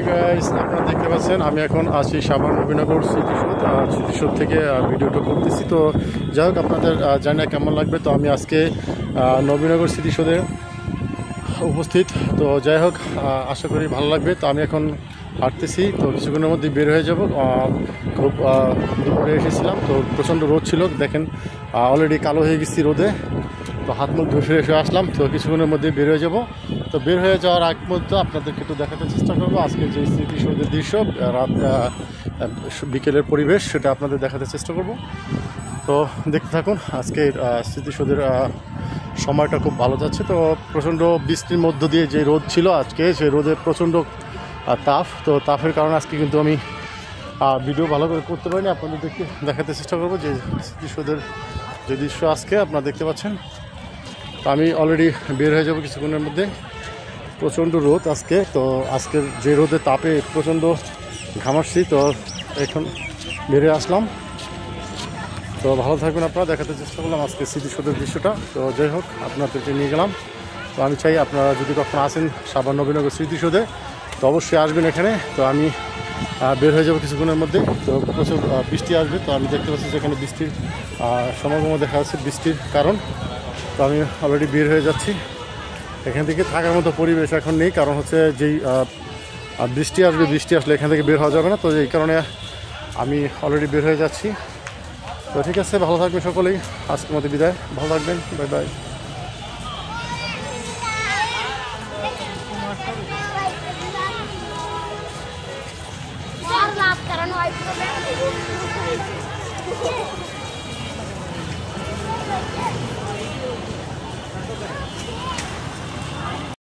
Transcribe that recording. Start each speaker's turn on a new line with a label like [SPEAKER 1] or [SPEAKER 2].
[SPEAKER 1] Guys, আপনারা দেখতে পাচ্ছেন আমি এখন আছি সাভার নবীনগর স্মৃতিসৌধ থেকে ভিডিওটা করতেছি। তো যাই হোক, আপনাদের জানি না কেমন লাগবে। তো আমি আজকে নবীনগর স্মৃতিসৌধে উপস্থিত। তো যাই হোক, আশা করি ভালো লাগবে। তো আমি এখন হাঁটতেছি, তো কিছুক্ষণের মধ্যে বের হয়ে যাব। খুব দুপুরে এসেছিলাম, তো প্রচণ্ড রোদ ছিল, দেখেন অলরেডি কালো হয়ে গেছি রোদে। তো হাত মুখ ধুয়ে ফিরে এসে আসলাম, তো কিছুক্ষণের মধ্যে বের হয়ে যাব। তো বের হয়ে যাওয়ার আগ মধ্যে আপনাদেরকে একটু দেখাতে চেষ্টা করবো আজকে যে স্মৃতিসৌধের দৃশ্য, রাত বিকেলের পরিবেশ, সেটা আপনাদের দেখাতে চেষ্টা করব। তো দেখতে থাকুন। আজকে স্মৃতিসৌধের সময়টা খুব ভালো যাচ্ছে। তো প্রচণ্ড বৃষ্টির মধ্য দিয়ে যে রোদ ছিল আজকে, সেই রোদে প্রচণ্ড তাপ। তো তাপের কারণে আজকে কিন্তু আমি ভিডিও ভালো করে করতে পারিনি। আপনাদেরকে দেখাতে চেষ্টা করবো যে স্মৃতিসৌধের যে দৃশ্য আজকে আপনারা দেখতে পাচ্ছেন। তো আমি অলরেডি বের হয়ে যাব কিছুক্ষণের মধ্যে। প্রচণ্ড রোদ আজকে, তো আজকের যে রোদের তাপে প্রচণ্ড ঘামাচ্ছি। তো এখন বেরিয়ে আসলাম। তো ভালো থাকবেন আপনারা, দেখাতে চেষ্টা করলাম আজকে স্মৃতিসৌধের দৃশ্যটা। তো যাই হোক, আপনাদেরকে নিয়ে গেলাম। তো আমি চাই আপনারা যদি কখনো আসেন সাভার নবীনগর স্মৃতিসৌধে, তো অবশ্যই আসবেন এখানে। তো আমি বের হয়ে যাবো কিছুক্ষণের মধ্যে। তো প্রচুর বৃষ্টি আসবে, তো আমি দেখতে পাচ্ছি যেখানে বৃষ্টির সমাগম দেখা যাচ্ছে বৃষ্টির কারণ। তো আমি অলরেডি বের হয়ে যাচ্ছি। এখান থেকে থাকার মতো পরিবেশ এখন নেই, কারণ হচ্ছে যেই বৃষ্টি আসবে, বৃষ্টি আসলে এখান থেকে বের হওয়া যাবে না। তো এই কারণে আমি অলরেডি বের হয়ে যাচ্ছি। তো ঠিক আছে, ভালো থাকবেন সকলেই। আজকের মতো বিদায়, ভালো থাকবেন, বাই বাই।
[SPEAKER 2] লাভ কারণ হয়